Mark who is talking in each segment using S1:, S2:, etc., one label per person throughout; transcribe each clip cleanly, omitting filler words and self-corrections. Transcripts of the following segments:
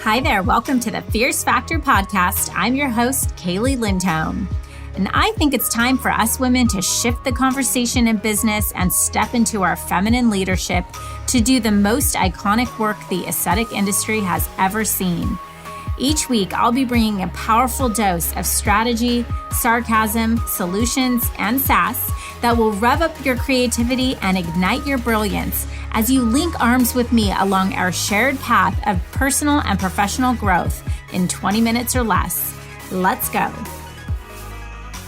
S1: Hi there, welcome to the Fierce Factor podcast. I'm your host, Kaylee Lindholm. And I think it's time for us women to shift the conversation in business and step into our feminine leadership to do the most iconic work the aesthetic industry has ever seen. Each week, I'll be bringing a powerful dose of strategy, sarcasm, solutions, and sass that will rev up your creativity and ignite your brilliance as you link arms with me along our shared path of personal and professional growth in 20 minutes or less. Let's go.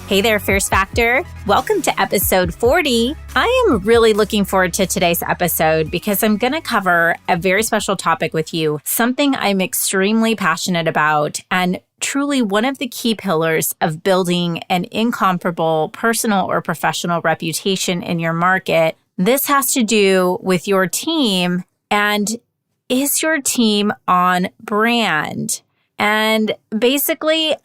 S1: Hey there, Fierce Factor. Welcome to episode 40. I am really looking forward to today's episode because I'm going to cover a very special topic with you, something I'm extremely passionate about, and truly one of the key pillars of building an incomparable personal or professional reputation in your market. This has to do with your team, and is your team on brand? And basically,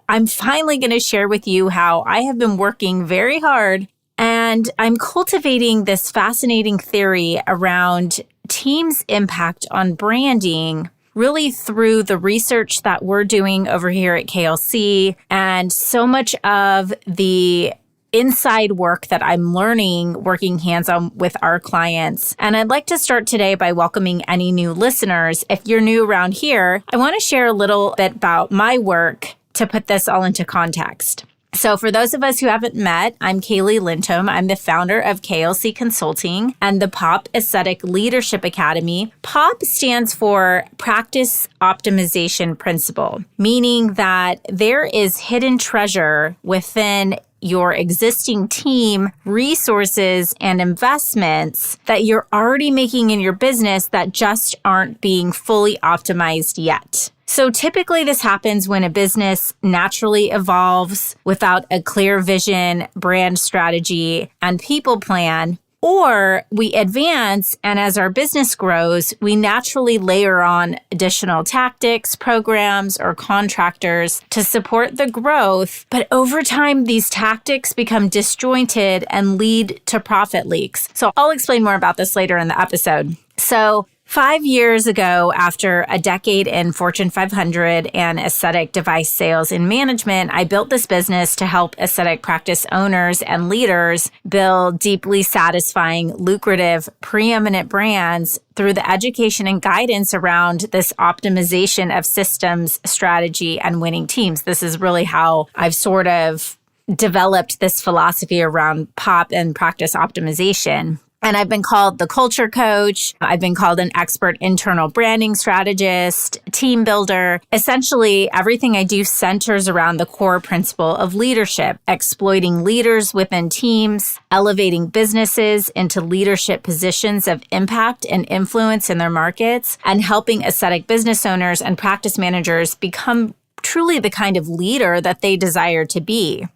S1: I'm finally going to share with you how I have been working very hard and I'm cultivating this fascinating theory around team's impact on branding, really through the research that we're doing over here at KLC and so much of the inside work that I'm learning working hands-on with our clients. And I'd like to start today by welcoming any new listeners. If you're new around here, I want to share a little bit about my work to put this all into context. So for those of us who haven't met, I'm Kaylee Lindholm. I'm the founder of KLC Consulting and the POP Aesthetic Leadership Academy. POP stands for Practice Optimization Principle, meaning that there is hidden treasure within your existing team, resources, and investments that you're already making in your business that just aren't being fully optimized yet. So typically this happens when a business naturally evolves without a clear vision, brand strategy, and people plan, or we advance and as our business grows, we naturally layer on additional tactics, programs, or contractors to support the growth. But over time, these tactics become disjointed and lead to profit leaks. So I'll explain more about this later in the episode. So 5 years ago, after a decade in Fortune 500 and aesthetic device sales and management, I built this business to help aesthetic practice owners and leaders build deeply satisfying, lucrative, preeminent brands through the education and guidance around this optimization of systems, strategy, and winning teams. This is really how I've sort of developed this philosophy around POP and practice optimization. And I've been called the culture coach. I've been called an expert internal branding strategist, team builder. Essentially, everything I do centers around the core principle of leadership, exploiting leaders within teams, elevating businesses into leadership positions of impact and influence in their markets, and helping aesthetic business owners and practice managers become truly the kind of leader that they desire to be.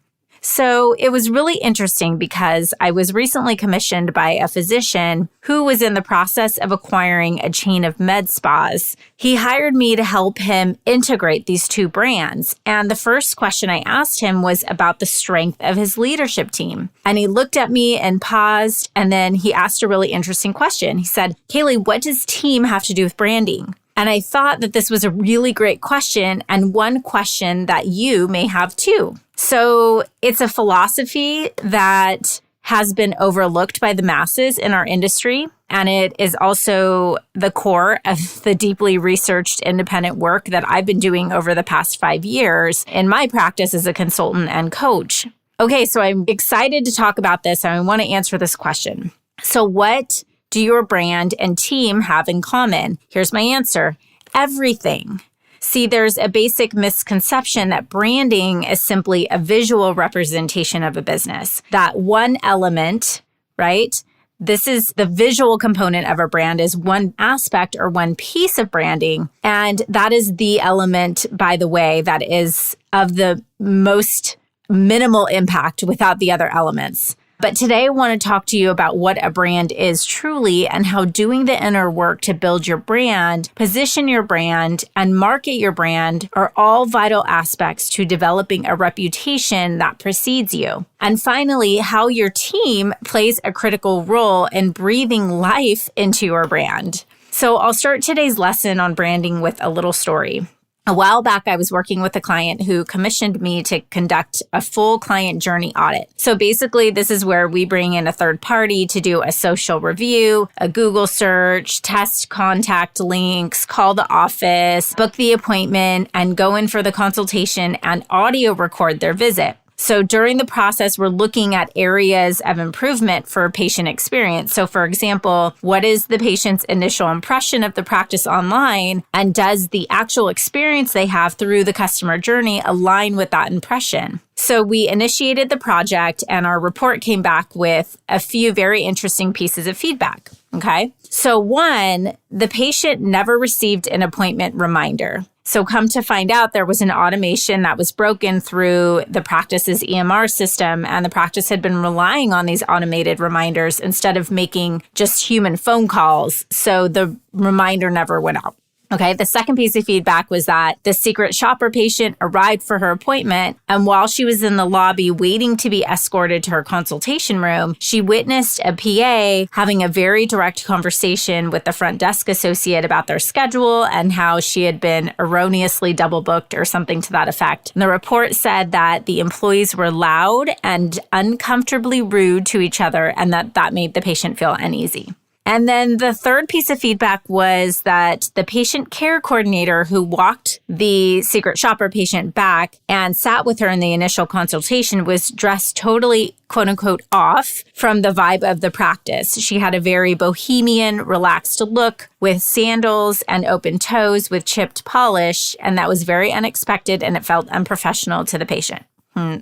S1: So it was really interesting because I was recently commissioned by a physician who was in the process of acquiring a chain of med spas. He hired me to help him integrate these two brands. And the first question I asked him was about the strength of his leadership team. And he looked at me and paused, and then he asked a really interesting question. He said, "Kaylee, what does team have to do with branding?" And I thought that this was a really great question and one question that you may have too. So it's a philosophy that has been overlooked by the masses in our industry. And it is also the core of the deeply researched independent work that I've been doing over the past 5 years in my practice as a consultant and coach. Okay, so I'm excited to talk about this and I want to answer this question. So what do your brand and team have in common? Here's my answer. Everything. See, there's a basic misconception that branding is simply a visual representation of a business. That one element, right? This is the visual component of a brand is one aspect or one piece of branding. And that is the element, by the way, that is of the most minimal impact without the other elements. But today I want to talk to you about what a brand is truly and how doing the inner work to build your brand, position your brand, and market your brand are all vital aspects to developing a reputation that precedes you. And finally, how your team plays a critical role in breathing life into your brand. So I'll start today's lesson on branding with a little story. A while back, I was working with a client who commissioned me to conduct a full client journey audit. So basically, this is where we bring in a third party to do a social review, a Google search, test contact links, call the office, book the appointment, and go in for the consultation and audio record their visit. So during the process, we're looking at areas of improvement for patient experience. So for example, what is the patient's initial impression of the practice online? And does the actual experience they have through the customer journey align with that impression? So we initiated the project and our report came back with a few very interesting pieces of feedback. Okay. So one, the patient never received an appointment reminder. So come to find out, there was an automation that was broken through the practice's EMR system, and the practice had been relying on these automated reminders instead of making just human phone calls. So the reminder never went out. Okay. The second piece of feedback was that the secret shopper patient arrived for her appointment, and while she was in the lobby waiting to be escorted to her consultation room, she witnessed a PA having a very direct conversation with the front desk associate about their schedule and how she had been erroneously double booked or something to that effect. And the report said that the employees were loud and uncomfortably rude to each other, and that made the patient feel uneasy. And then the third piece of feedback was that the patient care coordinator who walked the secret shopper patient back and sat with her in the initial consultation was dressed totally, quote unquote, off from the vibe of the practice. She had a very bohemian, relaxed look with sandals and open toes with chipped polish. And that was very unexpected and it felt unprofessional to the patient.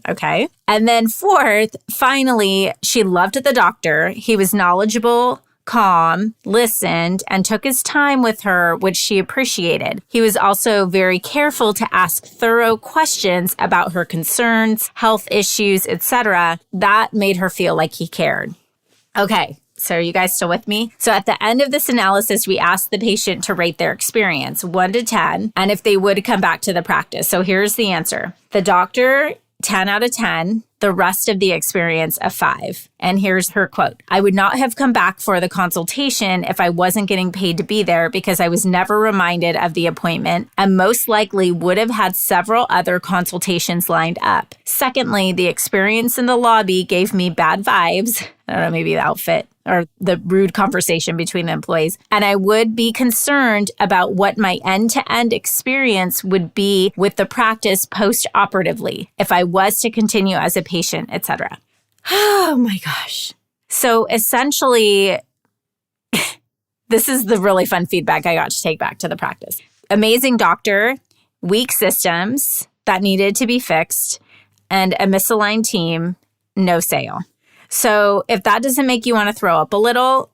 S1: Okay. And then fourth, finally, she loved the doctor. He was knowledgeable, calm, listened, and took his time with her, which she appreciated. He was also very careful to ask thorough questions about her concerns, health issues, etc. That made her feel like he cared. Okay. So are you guys still with me? So at the end of this analysis, we asked the patient to rate their experience 1 to 10, and if they would come back to the practice. So here's the answer. The doctor, 10 out of 10. The rest of the experience, a 5. And here's her quote. I would not have come back for the consultation if I wasn't getting paid to be there because I was never reminded of the appointment and most likely would have had several other consultations lined up. Secondly, the experience in the lobby gave me bad vibes. I don't know, maybe the outfit or the rude conversation between the employees. And I would be concerned about what my end-to-end experience would be with the practice post-operatively if I was to continue as a patient, etc. Oh my gosh. So essentially, this is the really fun feedback I got to take back to the practice. Amazing doctor, weak systems that needed to be fixed, and a misaligned team, no sale. So if that doesn't make you want to throw up a little,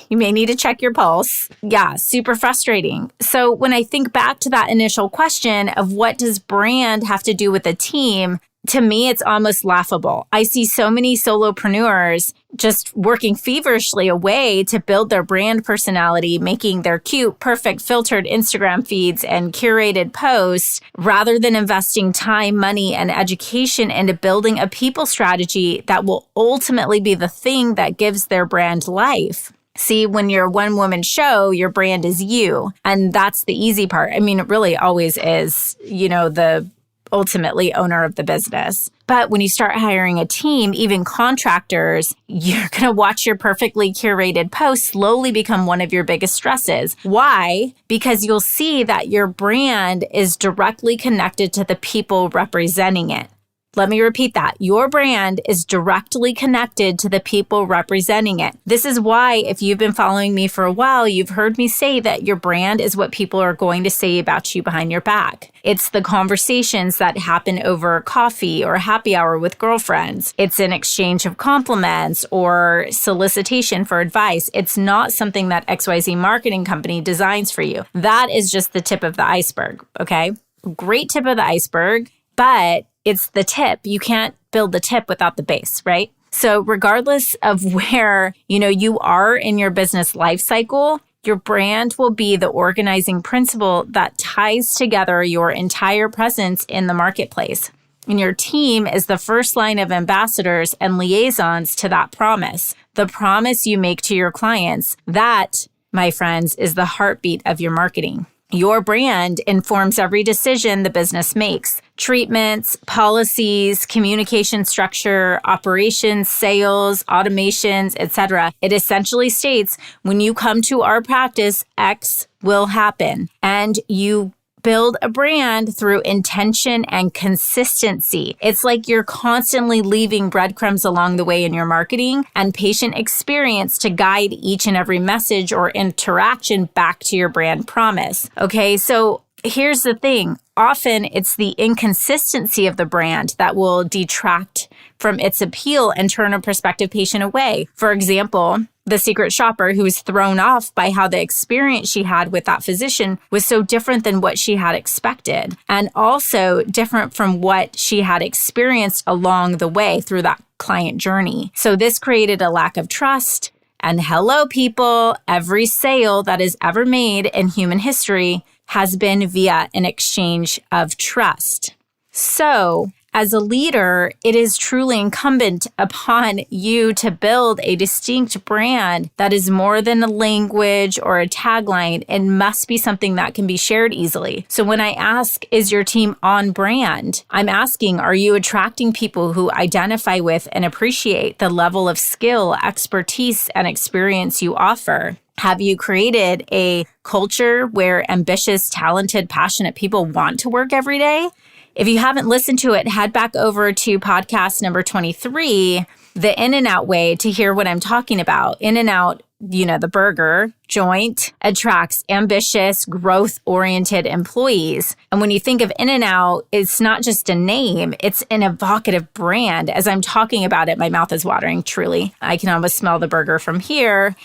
S1: you may need to check your pulse. Yeah, super frustrating. So when I think back to that initial question of what does brand have to do with a team, to me, it's almost laughable. I see so many solopreneurs just working feverishly away to build their brand personality, making their cute, perfect, filtered Instagram feeds and curated posts, rather than investing time, money, and education into building a people strategy that will ultimately be the thing that gives their brand life. See, when you're a one-woman show, your brand is you. And that's the easy part. I mean, it really always is, the ultimately owner of the business. But when you start hiring a team, even contractors, you're going to watch your perfectly curated posts slowly become one of your biggest stresses. Why? Because you'll see that your brand is directly connected to the people representing it. Let me repeat that. Your brand is directly connected to the people representing it. This is why, if you've been following me for a while, you've heard me say that your brand is what people are going to say about you behind your back. It's the conversations that happen over coffee or happy hour with girlfriends. It's an exchange of compliments or solicitation for advice. It's not something that XYZ marketing company designs for you. That is just the tip of the iceberg, okay? Great tip of the iceberg, but it's the tip. You can't build the tip without the base, right? So regardless of where, you are in your business life cycle, your brand will be the organizing principle that ties together your entire presence in the marketplace. And your team is the first line of ambassadors and liaisons to that promise. The promise you make to your clients that my friends, is the heartbeat of your marketing. Your brand informs every decision the business makes. Treatments, policies, communication structure, operations, sales, automations, etc. It essentially states, when you come to our practice, X will happen. And you build a brand through intention and consistency. It's like you're constantly leaving breadcrumbs along the way in your marketing and patient experience to guide each and every message or interaction back to your brand promise. Okay, so here's the thing. Often it's the inconsistency of the brand that will detract from its appeal and turn a prospective patient away. For example, the secret shopper who was thrown off by how the experience she had with that physician was so different than what she had expected, and also different from what she had experienced along the way through that client journey. So this created a lack of trust. And hello, people, every sale that is ever made in human history has been via an exchange of trust. So, as a leader, it is truly incumbent upon you to build a distinct brand that is more than a language or a tagline. It must be something that can be shared easily. So when I ask, is your team on brand? I'm asking, are you attracting people who identify with and appreciate the level of skill, expertise, and experience you offer? Have you created a culture where ambitious, talented, passionate people want to work every day? If you haven't listened to it, head back over to podcast number 23, The In-N-Out Way, to hear what I'm talking about. In-N-Out, the burger joint, attracts ambitious, growth-oriented employees. And when you think of In-N-Out, it's not just a name, it's an evocative brand. As I'm talking about it, my mouth is watering, truly. I can almost smell the burger from here.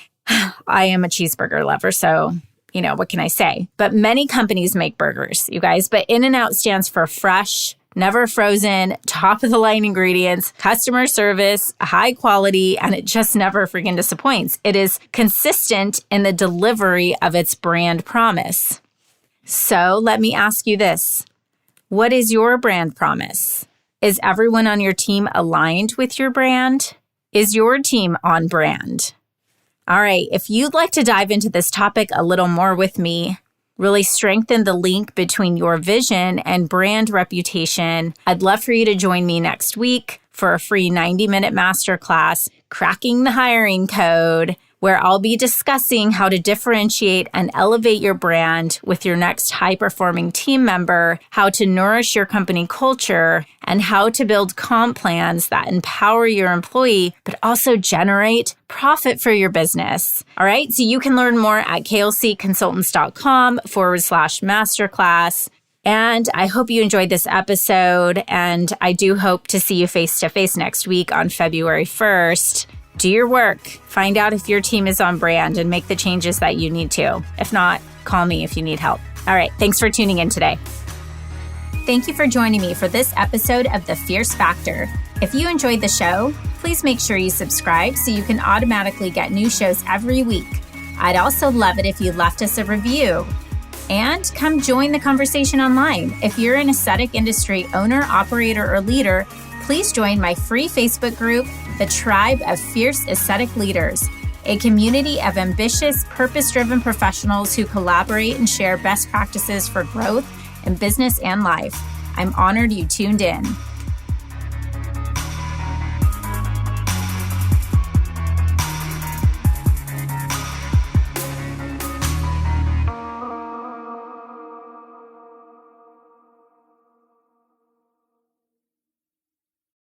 S1: I am a cheeseburger lover, so what can I say? But many companies make burgers, you guys. But In-N-Out stands for fresh, never frozen, top of the line ingredients, customer service, high quality, and it just never freaking disappoints. It is consistent in the delivery of its brand promise. So let me ask you this. What is your brand promise? Is everyone on your team aligned with your brand? Is your team on brand? All right, if you'd like to dive into this topic a little more with me, really strengthen the link between your vision and brand reputation, I'd love for you to join me next week for a free 90-minute masterclass, Cracking the Hiring Code, where I'll be discussing how to differentiate and elevate your brand with your next high-performing team member, how to nourish your company culture, and how to build comp plans that empower your employee, but also generate profit for your business. All right, so you can learn more at klcconsultants.com/masterclass. And I hope you enjoyed this episode, and I do hope to see you face-to-face next week on February 1st. Do your work. Find out if your team is on brand and make the changes that you need to. If not, call me if you need help. All right. Thanks for tuning in today. Thank you for joining me for this episode of The Fierce Factor. If you enjoyed the show, please make sure you subscribe so you can automatically get new shows every week. I'd also love it if you left us a review. And come join the conversation online. If you're an aesthetic industry owner, operator, or leader, please join my free Facebook group, The Tribe of Fierce Aesthetic Leaders, a community of ambitious, purpose-driven professionals who collaborate and share best practices for growth in business and life. I'm honored you tuned in.